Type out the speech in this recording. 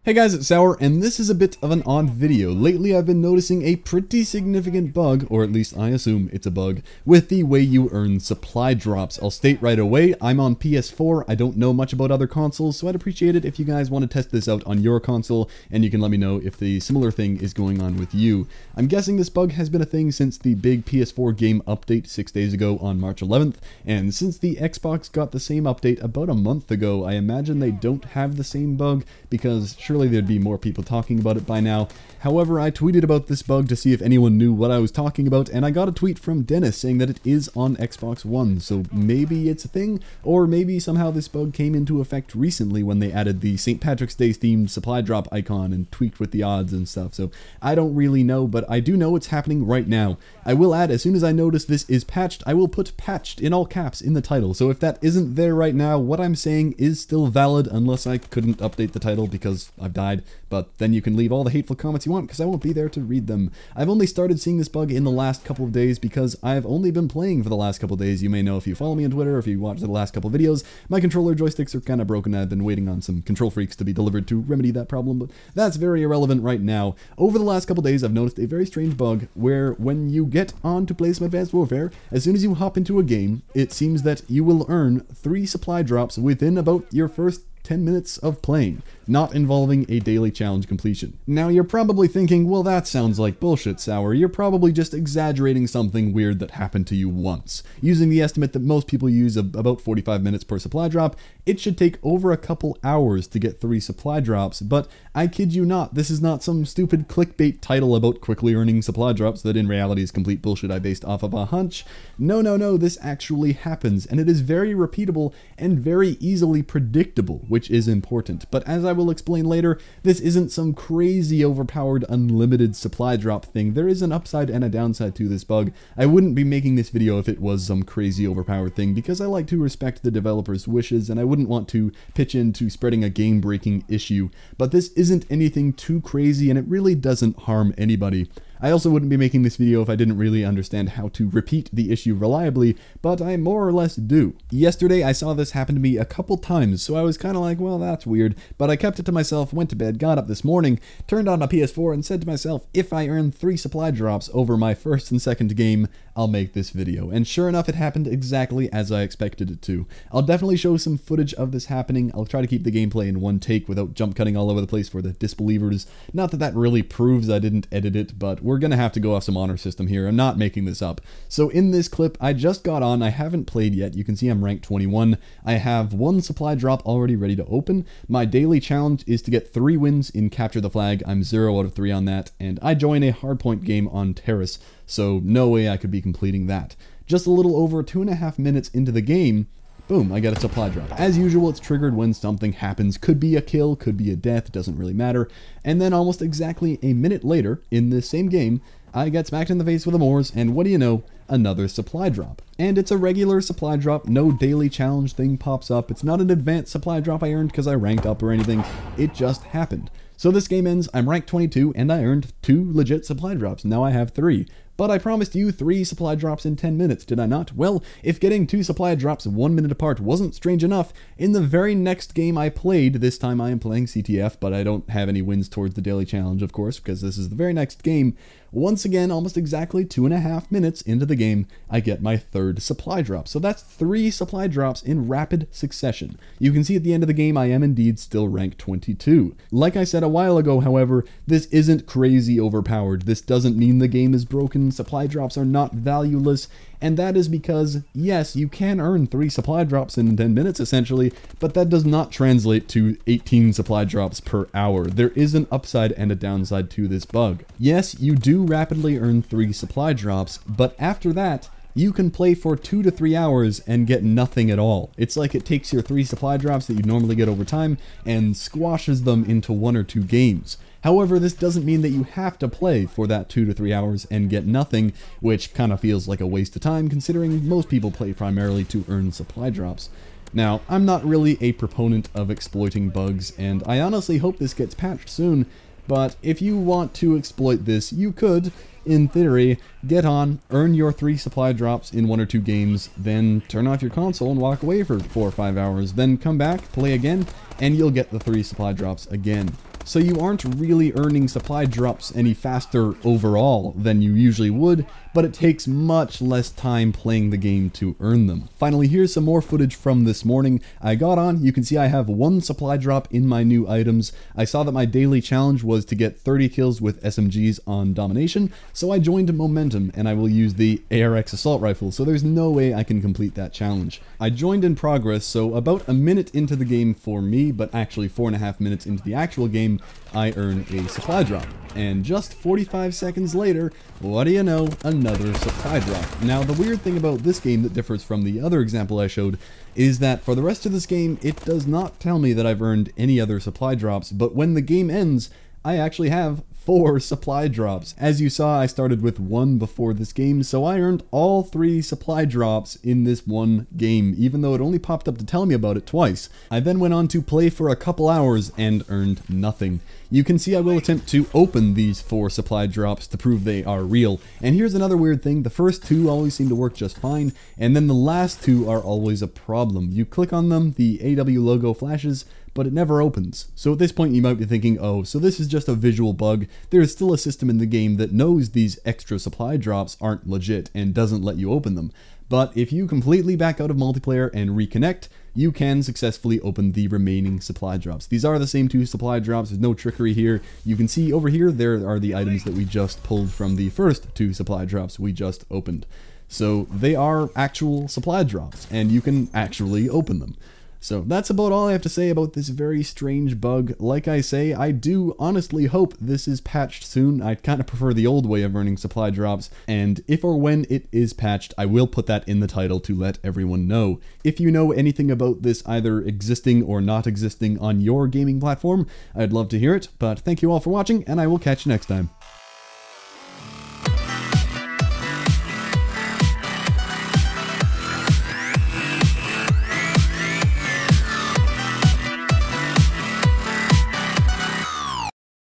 Hey guys, it's Sour, and this is a bit of an odd video. Lately I've been noticing a pretty significant bug, or at least I assume it's a bug, with the way you earn supply drops. I'll state right away, I'm on PS4, I don't know much about other consoles, so I'd appreciate it if you guys want to test this out on your console, and you can let me know if the similar thing is going on with you. I'm guessing this bug has been a thing since the big PS4 game update 6 days ago on March 11th, and since the Xbox got the same update about a month ago, I imagine they don't have the same bug, because surely there'd be more people talking about it by now. However, I tweeted about this bug to see if anyone knew what I was talking about, and I got a tweet from Dennis saying that it is on Xbox One, so maybe it's a thing, or maybe somehow this bug came into effect recently when they added the St. Patrick's Day themed supply drop icon and tweaked with the odds and stuff, so I don't really know, but I do know it's happening right now. I will add, as soon as I notice this is patched, I will put patched in all caps in the title, so if that isn't there right now, what I'm saying is still valid unless I couldn't update the title because I've died, but then you can leave all the hateful comments you want because I won't be there to read them. I've only started seeing this bug in the last couple of days because I've only been playing for the last couple of days. You may know if you follow me on Twitter or if you watch the last couple of videos. My controller joysticks are kind of broken. I've been waiting on some control freaks to be delivered to remedy that problem, but that's very irrelevant right now. Over the last couple of days, I've noticed a very strange bug where when you get on to play some Advanced Warfare, as soon as you hop into a game, it seems that you will earn 3 supply drops within about your first 10 minutes of playing, not involving a daily challenge completion. Now you're probably thinking, well that sounds like bullshit, Sour. You're probably just exaggerating something weird that happened to you once. Using the estimate that most people use of about 45 minutes per supply drop, it should take over a couple hours to get 3 supply drops, but I kid you not, this is not some stupid clickbait title about quickly earning supply drops that in reality is complete bullshit I based off of a hunch. No, this actually happens, and it is very repeatable and very easily predictable, which is important. But as I will explain later, this isn't some crazy overpowered unlimited supply drop thing. There is an upside and a downside to this bug. I wouldn't be making this video if it was some crazy overpowered thing because I like to respect the developers' wishes and I wouldn't want to pitch into spreading a game-breaking issue. But this isn't anything too crazy and it really doesn't harm anybody. I also wouldn't be making this video if I didn't really understand how to repeat the issue reliably, but I more or less do. Yesterday I saw this happen to me a couple times, so I was kind of like, well that's weird, but I kept it to myself, went to bed, got up this morning, turned on my PS4 and said to myself, if I earn 3 supply drops over my first and second game, I'll make this video. And sure enough, it happened exactly as I expected it to. I'll definitely show some footage of this happening. I'll try to keep the gameplay in one take without jump cutting all over the place for the disbelievers. Not that that really proves I didn't edit it, but we're gonna have to go off some honor system here. I'm not making this up. So in this clip, I just got on. I haven't played yet. You can see I'm ranked 21. I have 1 supply drop already ready to open. My daily challenge is to get 3 wins in Capture the Flag. I'm 0 out of 3 on that, and I join a hardpoint game on Terrace, so no way I could be completing that. Just a little over 2.5 minutes into the game, boom, I get a supply drop. As usual, it's triggered when something happens. Could be a kill, could be a death, doesn't really matter. And then almost exactly a minute later, in this same game, I get smacked in the face with a Moors, and what do you know, another supply drop. And it's a regular supply drop, no daily challenge thing pops up. It's not an advanced supply drop I earned because I ranked up or anything. It just happened. So this game ends, I'm ranked 22, and I earned 2 legit supply drops. Now I have 3. But I promised you 3 supply drops in 10 minutes, did I not? Well, if getting 2 supply drops 1 minute apart wasn't strange enough, in the very next game I played, this time I am playing CTF, but I don't have any wins towards the daily challenge, of course, because this is the very next game. Once again, almost exactly 2.5 minutes into the game, I get my 3rd supply drop. So that's 3 supply drops in rapid succession. You can see at the end of the game, I am indeed still ranked 22. Like I said a while ago, however, this isn't crazy overpowered. This doesn't mean the game is broken. Supply drops are not valueless, and that is because, yes, you can earn 3 supply drops in 10 minutes essentially, but that does not translate to 18 supply drops per hour. There is an upside and a downside to this bug. Yes, you do rapidly earn 3 supply drops, but after that, you can play for 2 to 3 hours and get nothing at all. It's like it takes your 3 supply drops that you normally get over time and squashes them into 1 or 2 games. However, this doesn't mean that you have to play for that 2 to 3 hours and get nothing, which kind of feels like a waste of time considering most people play primarily to earn supply drops. Now, I'm not really a proponent of exploiting bugs, and I honestly hope this gets patched soon, but if you want to exploit this, you could, in theory, get on, earn your 3 supply drops in 1 or 2 games, then turn off your console and walk away for 4 or 5 hours, then come back, play again, and you'll get the 3 supply drops again. so you aren't really earning supply drops any faster overall than you usually would, but it takes much less time playing the game to earn them. Finally, here's some more footage from this morning. I got on, you can see I have 1 supply drop in my new items. I saw that my daily challenge was to get 30 kills with SMGs on Domination, so I joined Momentum, and I will use the ARX assault rifle, so there's no way I can complete that challenge. I joined in progress, so about a minute into the game for me, but actually 4.5 minutes into the actual game, I earn a supply drop. And just 45 seconds later, what do you know, another supply drop. Now, the weird thing about this game that differs from the other example I showed is that for the rest of this game, it does not tell me that I've earned any other supply drops, but when the game ends, I actually have 4 supply drops. As you saw, I started with 1 before this game, so I earned all 3 supply drops in this one game, even though it only popped up to tell me about it twice. I then went on to play for a couple hours and earned nothing. You can see I will attempt to open these 4 supply drops to prove they are real. And here's another weird thing, the first 2 always seem to work just fine, and then the last 2 are always a problem. You click on them, the AW logo flashes, but it never opens. So at this point you might be thinking, oh, so this is just a visual bug. There is still a system in the game that knows these extra supply drops aren't legit and doesn't let you open them. But if you completely back out of multiplayer and reconnect, you can successfully open the remaining supply drops. These are the same 2 supply drops, there's no trickery here. You can see over here, there are the items that we just pulled from the first 2 supply drops we just opened. So they are actual supply drops, and you can actually open them. So that's about all I have to say about this very strange bug. Like I say, I do honestly hope this is patched soon. I kind of prefer the old way of earning supply drops, and if or when it is patched, I will put that in the title to let everyone know. If you know anything about this either existing or not existing on your gaming platform, I'd love to hear it, but thank you all for watching, and I will catch you next time.